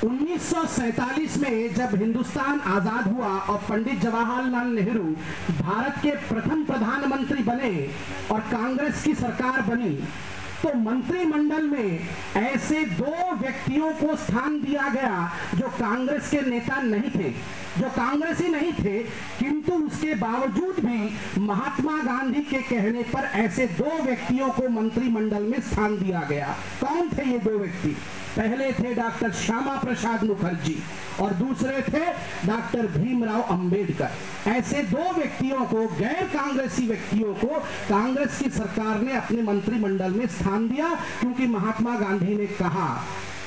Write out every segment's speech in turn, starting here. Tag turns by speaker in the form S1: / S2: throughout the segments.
S1: 1947 में जब हिंदुस्तान आजाद हुआ और पंडित जवाहरलाल नेहरू भारत के प्रथम प्रधानमंत्री बने और कांग्रेस की सरकार बनी, तो मंत्रिमंडल में ऐसे दो व्यक्तियों को स्थान दिया गया जो कांग्रेस के नेता नहीं थे, जो कांग्रेसी नहीं थे, किंतु उसके बावजूद भी महात्मा गांधी के कहने पर ऐसे दो व्यक्तियों को मंत्रिमंडल में स्थान दिया गया। कौन थे ये दो व्यक्ति? पहले थे डॉक्टर श्यामा प्रसाद मुखर्जी और दूसरे थे डॉक्टर भीमराव अंबेडकर। ऐसे दो व्यक्तियों को, गैर कांग्रेसी व्यक्तियों को, कांग्रेस की सरकार ने अपने मंत्रिमंडल में स्थान दिया, क्योंकि महात्मा गांधी ने कहा।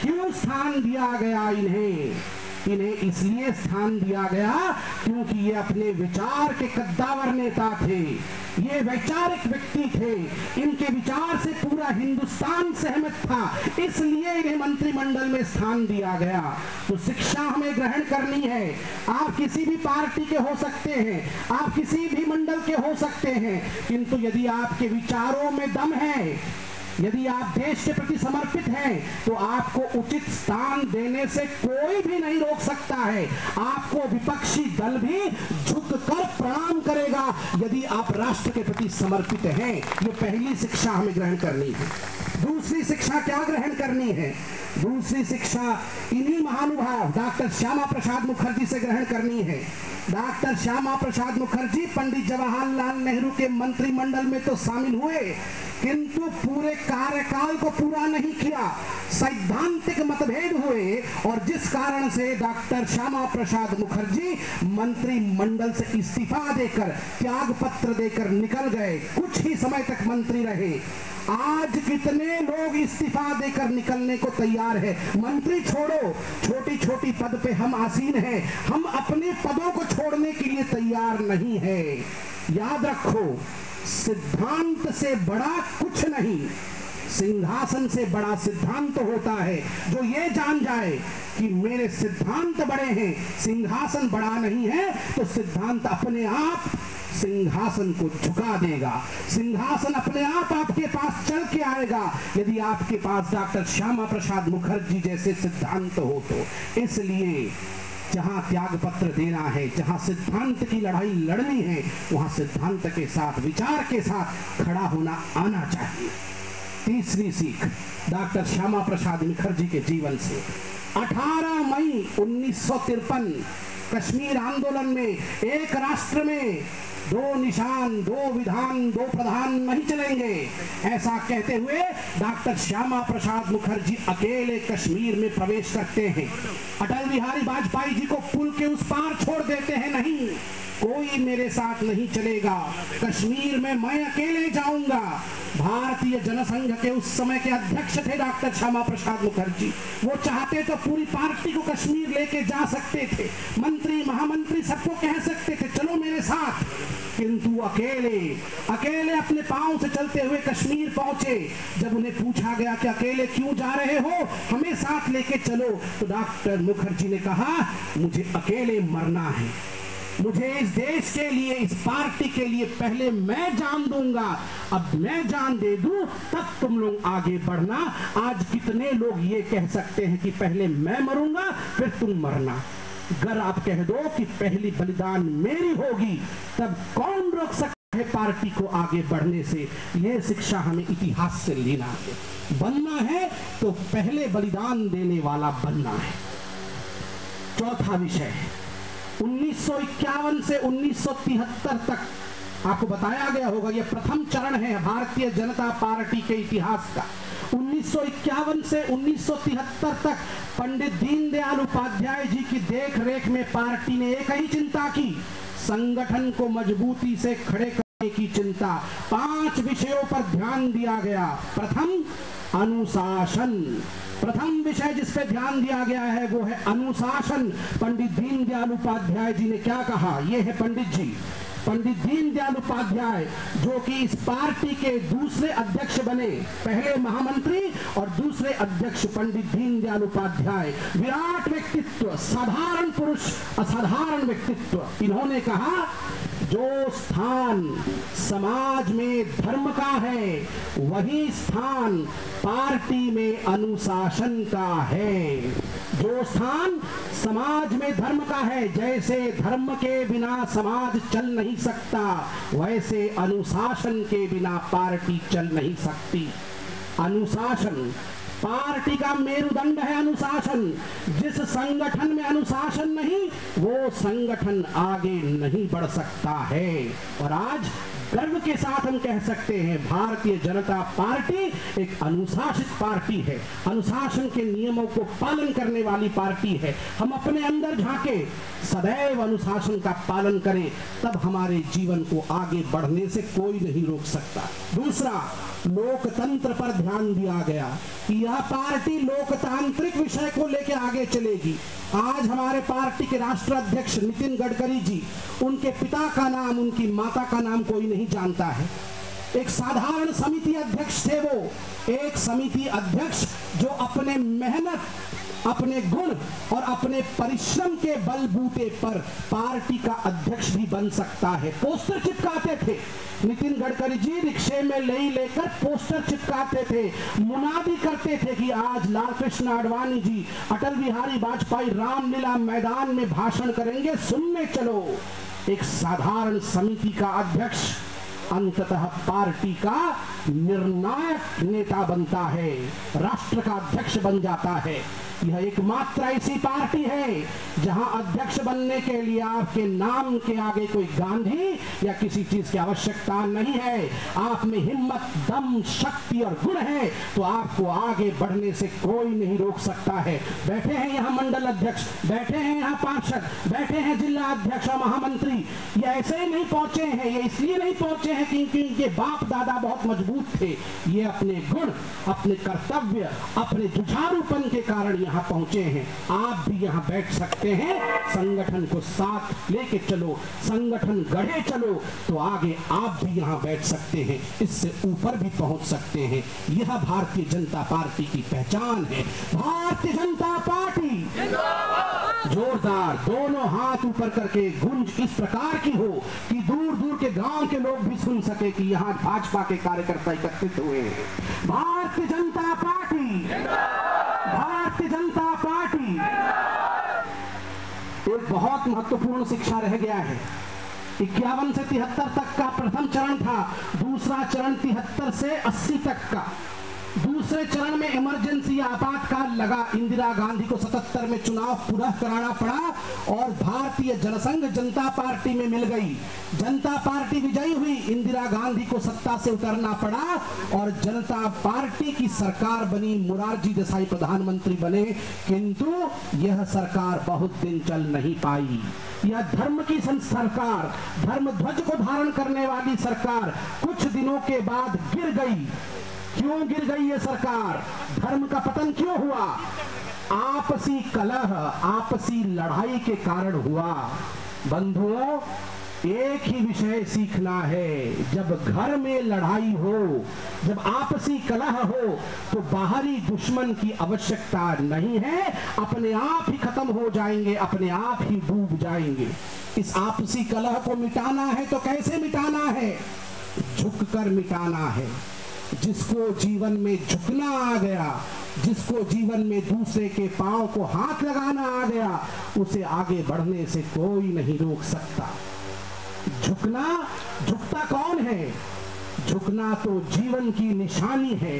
S1: क्यों स्थान दिया गया इन्हें? इन्हें इसलिए स्थान दिया गया क्योंकि ये अपने विचार के कद्दावर नेता थे, ये वैचारिक व्यक्ति थे, इनके विचार से पूरा हिंदुस्तान सहमत था, इसलिए इन्हें मंत्रिमंडल में स्थान दिया गया। तो शिक्षा हमें ग्रहण करनी है। आप किसी भी पार्टी के हो सकते हैं, आप किसी भी मंडल के हो सकते हैं, किंतु यदि आपके विचारों में दम है, यदि आप देश के प्रति समर्पित हैं, तो आपको उचित स्थान देने से कोई भी नहीं रोक सकता है। आपको विपक्षी दल भी झुककर प्रणाम करेगा यदि आप राष्ट्र के प्रति समर्पित हैं। ये पहली शिक्षा हमें ग्रहण करनी है। दूसरी शिक्षा क्या ग्रहण करनी है? दूसरी शिक्षा इन्हीं महानुभाव डॉक्टर श्यामा प्रसाद मुखर्जी से ग्रहण करनी है। डॉक्टर श्यामा प्रसाद मुखर्जी पंडित जवाहरलाल नेहरू के मंत्रिमंडल में तो शामिल हुए, किंतु पूरे कार्यकाल को पूरा नहीं किया। सैद्धांतिक मतभेद हुए और जिस कारण से डॉक्टर श्यामा प्रसाद मुखर्जी मंत्रिमंडल से इस्तीफा देकर, त्याग पत्र देकर निकल गए। कुछ ही समय तक मंत्री रहे। आज कितने लोग इस्तीफा देकर निकलने को तैयार है? मंत्री छोड़ो, छोटी छोटी पद पे हम आसीन हैं, हम अपने पदों को छोड़ने के लिए तैयार नहीं है। याद रखो, सिद्धांत से बड़ा कुछ नहीं, सिंहासन से बड़ा सिद्धांत होता है। जो ये जान जाए कि मेरे सिद्धांत बड़े हैं, सिंहासन बड़ा नहीं है, तो सिद्धांत अपने आप सिंहासन को झुका देगा। सिंहासन अपने आप आपके पास चल के आएगा यदि आपके पास डॉक्टर श्यामा प्रसाद मुखर्जी जैसे सिद्धांत हो तो। इसलिए जहां त्याग पत्र देना है, जहां सिद्धांत की लड़ाई लड़नी है, वहां सिद्धांत के साथ, विचार के साथ खड़ा होना आना चाहिए। तीसरी सीख डॉक्टर श्यामा प्रसाद मुखर्जी के जीवन से। 18 मई 1953 कश्मीर आंदोलन में एक राष्ट्र में दो निशान, दो विधान, दो प्रधान नहीं चलेंगे, ऐसा कहते हुए डॉक्टर श्यामा प्रसाद मुखर्जी अकेले कश्मीर में प्रवेश करते हैं। अटल बिहारी वाजपेयी जी को पुल के उस पार छोड़ देते हैं। नहीं, कोई मेरे साथ नहीं चलेगा, कश्मीर में मैं अकेले जाऊंगा। भारतीय जनसंघ के उस समय के अध्यक्ष थे डॉक्टर श्यामा प्रसाद मुखर्जी। वो चाहते तो पूरी पार्टी को कश्मीर लेके जा सकते थे, मंत्री महामंत्री सबको कह सकते थे चलो मेरे साथ, किंतु अकेले अपने पांव से चलते हुए कश्मीर पहुंचे। जब उन्हें पूछा गया कि अकेले क्यों जा रहे हो, हमें साथ लेके चलो, तो डॉक्टर मुखर्जी ने कहा मुझे अकेले मरना है, मुझे इस देश के लिए, इस पार्टी के लिए पहले मैं जान दूंगा, अब मैं जान दे दूं तब तुम लोग आगे बढ़ना। आज कितने लोग ये कह सकते हैं कि पहले मैं मरूंगा फिर तुम मरना। अगर आप कह दो कि पहली बलिदान मेरी होगी, तब कौन रोक सकता है पार्टी को आगे बढ़ने से? ये शिक्षा हमें इतिहास से लेना है। बनना है तो पहले बलिदान देने वाला बनना है। चौथा विषय 1951 से 1973 तक आपको बताया गया होगा, यह प्रथम चरण है भारतीय जनता पार्टी के इतिहास का। 1951 से 1973 तक पंडित दीनदयाल उपाध्याय जी की देखरेख में पार्टी ने एक ही चिंता की, संगठन को मजबूती से खड़े करने की चिंता। 5 विषयों पर ध्यान दिया गया। प्रथम, अनुशासन। प्रथम विषय जिस पे ध्यान दिया गया है वो है अनुशासन। पंडित दीनदयाल उपाध्याय जी ने क्या कहा? ये है पंडित जी, पंडित दीनदयाल उपाध्याय, जो कि इस पार्टी के दूसरे अध्यक्ष बने, पहले महामंत्री और दूसरे अध्यक्ष पंडित दीनदयाल उपाध्याय। विराट व्यक्तित्व, साधारण पुरुष, असाधारण व्यक्तित्व। इन्होंने कहा जो स्थान समाज में धर्म का है वही स्थान पार्टी में अनुशासन का है। जो स्थान समाज में धर्म का है। जैसे धर्म के बिना समाज चल नहीं सकता, वैसे अनुशासन के बिना पार्टी चल नहीं सकती। अनुशासन पार्टी का मेरुदंड है। अनुशासन, जिस संगठन में अनुशासन नहीं, वो संगठन आगे नहीं बढ़ सकता है। और आज गर्व के साथ हम कह सकते हैं भारतीय जनता पार्टी एक अनुशासित पार्टी है, अनुशासन के नियमों को पालन करने वाली पार्टी है। हम अपने अंदर झांके, सदैव अनुशासन का पालन करें, तब हमारे जीवन को आगे बढ़ने से कोई नहीं रोक सकता। दूसरा, लोकतंत्र पर ध्यान दिया गया कि यह पार्टी लोकतांत्रिक विषय को लेकर आगे चलेगी। आज हमारे पार्टी के राष्ट्रीय अध्यक्ष नितिन गडकरी जी, उनके पिता का नाम, उनकी माता का नाम कोई नहीं जानता है। एक साधारण समिति अध्यक्ष थे वो, एक समिति अध्यक्ष जो अपने मेहनत, अपने गुण और अपने परिश्रम के बलबूते पर पार्टी का अध्यक्ष भी बन सकता है। पोस्टर चिपकाते थे नितिन गडकरी जी, रिक्शे में लेकर पोस्टर चिपकाते थे, मुनादी करते थे कि आज लाल कृष्ण आडवाणी जी अटल बिहारी वाजपेयी रामलीला मैदान में भाषण करेंगे, सुनने चलो। एक साधारण समिति का अध्यक्ष अंततः पार्टी का निर्णायक नेता बनता है, राष्ट्र का अध्यक्ष बन जाता है। यह एकमात्र ऐसी पार्टी है जहां अध्यक्ष बनने के लिए आपके नाम के आगे कोई गांधी या किसी चीज की आवश्यकता नहीं है। आप में हिम्मत, दम, शक्ति और गुण है तो आपको आगे बढ़ने से कोई नहीं रोक सकता है। बैठे हैं यहाँ मंडल अध्यक्ष, बैठे हैं यहाँ पार्षद, बैठे हैं जिला अध्यक्ष और महामंत्री। ये ऐसे ही नहीं पहुंचे हैं, ये इसलिए नहीं पहुंचे हैं क्योंकि इनके बाप दादा बहुत मजबूत थे। ये अपने गुण, अपने कर्तव्य, अपने जुझारूपन के कारण यहाँ पहुंचे हैं। आप भी यहाँ बैठ सकते हैं। संगठन को साथ लेके चलो, संगठन गढ़े चलो तो आगे आप भी यहाँ बैठ सकते हैं, इससे ऊपर भी पहुंच सकते हैं। यह भारतीय जनता पार्टी की पहचान है। भारतीय जनता पार्टी जोरदार दोनों हाथ ऊपर करके गूंज इस प्रकार की हो कि दूर दूर के गांव के लोग भी सुन सके कि यहाँ भाजपा के कार्यकर्ता एकत्रित हुए हैं। Bharatiya Janata party, Bharatiya Janata party. एक बहुत महत्वपूर्ण शिक्षा रह गया है। 51 से 73 तक का प्रथम चरण था, दूसरा चरण 73 से 80 तक का। दूसरे चरण में इमरजेंसी आपातकाल लगा, इंदिरा गांधी को 77 में चुनाव पुनः कराना पड़ा और भारतीय जनसंघ जनता पार्टी में मिल गई। जनता पार्टी विजयी हुई, इंदिरा गांधी को सत्ता से उतरना पड़ा और जनता पार्टी की सरकार बनी, मोरारजी देसाई प्रधानमंत्री बने। किंतु यह सरकार बहुत दिन चल नहीं पाई। यह धर्म की सरकार, धर्म ध्वज को धारण करने वाली सरकार कुछ दिनों के बाद गिर गई। क्यों गिर गई ये सरकार? धर्म का पतन क्यों हुआ? आपसी कलह, आपसी लड़ाई के कारण हुआ। बंधुओं, एक ही विषय सीखना है, जब घर में लड़ाई हो, जब आपसी कलह हो तो बाहरी दुश्मन की आवश्यकता नहीं है, अपने आप ही खत्म हो जाएंगे, अपने आप ही डूब जाएंगे। इस आपसी कलह को मिटाना है तो कैसे मिटाना है? झुककर मिटाना है। जिसको जीवन में झुकना आ गया, जिसको जीवन में दूसरे के पांव को हाथ लगाना आ गया, उसे आगे बढ़ने से कोई नहीं रोक सकता। झुकना, झुकता कौन है? झुकना तो जीवन की निशानी है।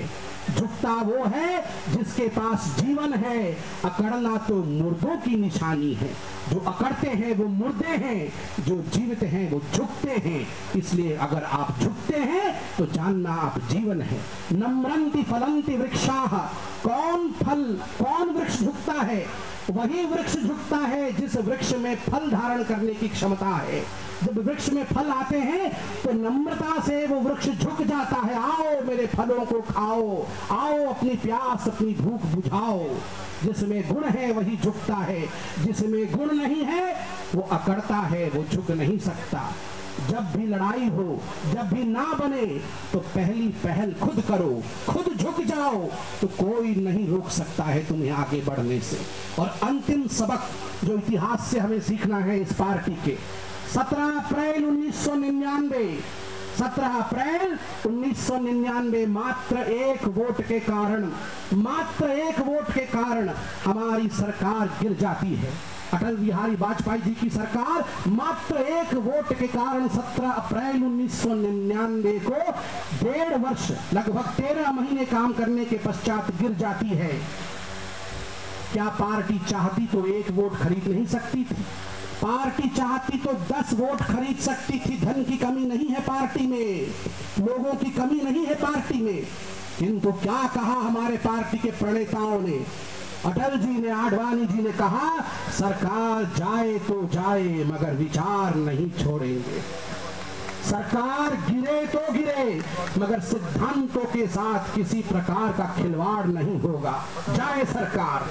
S1: झुकता वो है जिसके पास जीवन है, अकड़ना तो मुर्दों की निशानी है। जो अकड़ते हैं वो मुर्दे हैं, जो जीवित हैं वो झुकते हैं। इसलिए अगर आप झुकते हैं तो जानना आप जीवन है। नम्रंति फलंति वृक्षाः, कौन वृक्ष झुकता है? वही वृक्ष झुकता है जिस वृक्ष में फल धारण करने की क्षमता है। जब वृक्ष में फल आते हैं तो नम्रता से वो वृक्ष झुक जाता है। आओ मेरे फलों को खाओ, आओ अपनी प्यास, अपनी भूख बुझाओ। जिसमें गुण है वही झुकता है, जिसमें गुण नहीं है वो अकड़ता है, वो झुक नहीं सकता। जब भी लड़ाई हो, जब भी ना बने तो पहली पहल खुद करो, खुद झुक जाओ तो कोई नहीं रोक सकता है तुम्हें आगे बढ़ने से। और अंतिम सबक जो इतिहास से हमें सीखना है इस पार्टी के, 17 अप्रैल 1999 17 अप्रैल 1999 मात्र एक वोट के कारण हमारी सरकार गिर जाती है। अटल बिहारी वाजपेयी जी की सरकार मात्र एक वोट के कारण 17 अप्रैल 1999 को 1.5 वर्ष लगभग 13 महीने काम करने के पश्चात गिर जाती है। क्या पार्टी चाहती तो एक वोट खरीद नहीं सकती थी? पार्टी चाहती तो 10 वोट खरीद सकती थी। धन की कमी नहीं है पार्टी में, लोगों की कमी नहीं है पार्टी में। किंतु क्या कहा हमारे पार्टी के प्रणेताओं ने? अटल जी ने, आडवाणी जी ने कहा, सरकार जाए तो जाए मगर विचार नहीं छोड़ेंगे। सरकार गिरे तो गिरे मगर सिद्धांतों के साथ किसी प्रकार का खिलवाड़ नहीं होगा। जाए सरकार,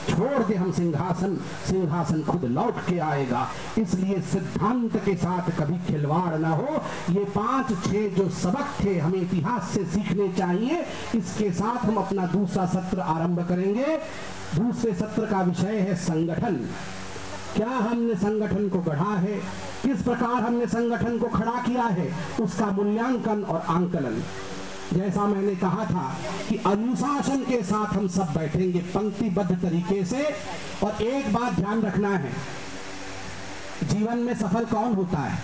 S1: छोड़ दे हम सिंहासन, सिंहासन खुद लौट के आएगा। इसलिए सिद्धांत के साथ कभी खिलवाड़ ना हो। ये 5-6 जो सबक थे हमें इतिहास से सीखने चाहिए। इसके साथ हम अपना दूसरा सत्र आरंभ करेंगे। दूसरे सत्र का विषय है संगठन। क्या हमने संगठन को गढ़ा है, किस प्रकार हमने संगठन को खड़ा किया है, उसका मूल्यांकन और आंकलन। जैसा मैंने कहा था कि अनुशासन के साथ हम सब बैठेंगे पंक्तिबद्ध तरीके से। और एक बात ध्यान रखना है, जीवन में सफल कौन होता है?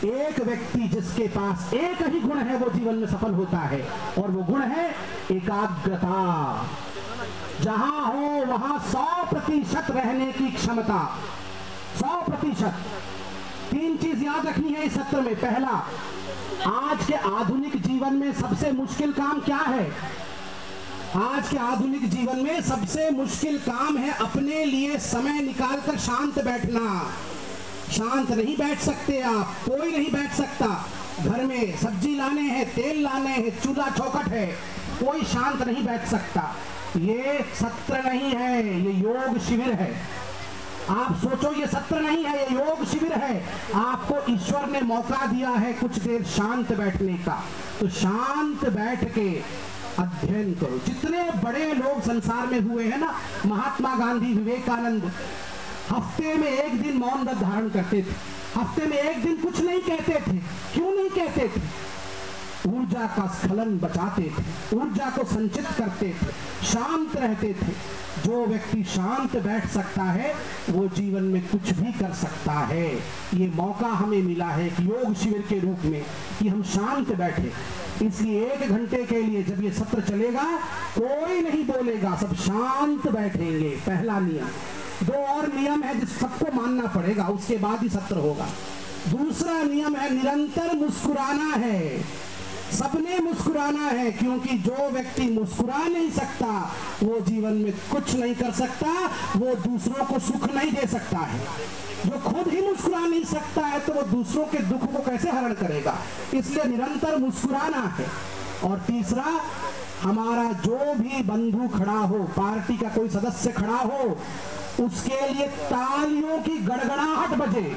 S1: एक व्यक्ति जिसके पास एक ही गुण है वो जीवन में सफल होता है, और वो गुण है एकाग्रता। जहां हो वहां 100% रहने की क्षमता, 100%। 3 चीज याद रखनी है इस सत्र में। पहला, आज के आधुनिक जीवन में सबसे मुश्किल काम क्या है? आज के आधुनिक जीवन में सबसे मुश्किल काम है अपने लिए समय निकालकर शांत बैठना। शांत नहीं बैठ सकते आप, कोई नहीं बैठ सकता। घर में सब्जी लाने हैं, तेल लाने हैं, चूल्हा चौखट है, कोई शांत नहीं बैठ सकता। ये सत्र नहीं है, ये योग शिविर है। आप सोचो ये सत्र नहीं है, ये योग शिविर है। आपको ईश्वर ने मौका दिया है कुछ देर शांत बैठने का, तो शांत बैठ के अध्ययन करो। जितने बड़े लोग संसार में हुए हैं ना, महात्मा गांधी, विवेकानंद, हफ्ते में एक दिन मौन व्रत धारण करते थे। हफ्ते में एक दिन कुछ नहीं कहते थे। क्यों नहीं कहते थे? ऊर्जा का स्खलन बचाते थे, ऊर्जा को संचित करते थे, शांत रहते थे। जो व्यक्ति शांत बैठ सकता है वो जीवन में कुछ भी कर सकता है। ये मौका हमें मिला है कि योग शिविर के रूप में कि हम शांत बैठे। इसलिए 1 घंटे के लिए जब ये सत्र चलेगा कोई नहीं बोलेगा, सब शांत बैठेंगे। पहला नियम। 2 और नियम है जिस सबको मानना पड़ेगा, उसके बाद ही सत्र होगा। दूसरा नियम है निरंतर मुस्कुराना है। सबने मुस्कुराना है, क्योंकि जो व्यक्ति मुस्कुरा नहीं सकता वो जीवन में कुछ नहीं कर सकता, वो दूसरों को सुख नहीं दे सकता है। जो खुद ही मुस्कुरा नहीं सकता है तो वो दूसरों के दुख को कैसे हरण करेगा? इसलिए निरंतर मुस्कुराना है। और तीसरा, हमारा जो भी बंधु खड़ा हो, पार्टी का कोई सदस्य खड़ा हो, उसके लिए तालियों की गड़गड़ाहट बजे।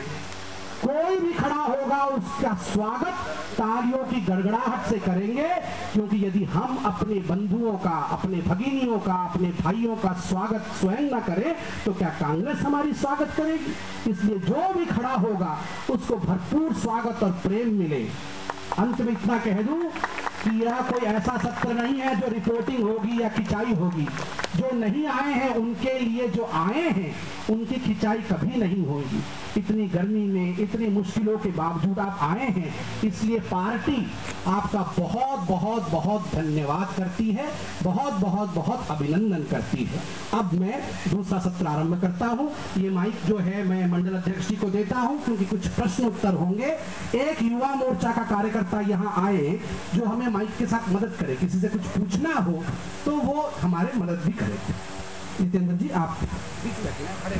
S1: कोई भी खड़ा होगा उसका स्वागत तालियों की गड़गड़ाहट से करेंगे, क्योंकि यदि हम अपने बंधुओं का, अपने भगिनियों का, अपने भाइयों का स्वागत स्वयं न करें तो क्या कांग्रेस हमारी स्वागत करेगी? इसलिए जो भी खड़ा होगा उसको भरपूर स्वागत और प्रेम मिले। अंत में इतना कह दूं कि यह कोई ऐसा सत्र नहीं है जो रिपोर्टिंग होगी या खिंचाई होगी। जो नहीं आए हैं उनके लिए जो आए हैं उनकी खिंचाई कभी नहीं होगी। इतनी गर्मी में, इतनी मुश्किलों के बावजूद आप आए हैं, इसलिए पार्टी आपका बहुत बहुत बहुत धन्यवाद करती है, बहुत बहुत बहुत अभिनंदन करती है। अब मैं दूसरा सत्र आरंभ करता हूं। ये माइक जो है मैं मंडल अध्यक्ष जी को देता हूं, क्योंकि कुछ प्रश्न उत्तर होंगे। एक युवा मोर्चा का कार्यकर्ता यहाँ आए जो हमें माइक के साथ मदद करे, किसी से कुछ पूछना हो तो वो हमारे मदद भी करे। नितेंद्र जी आप खड़े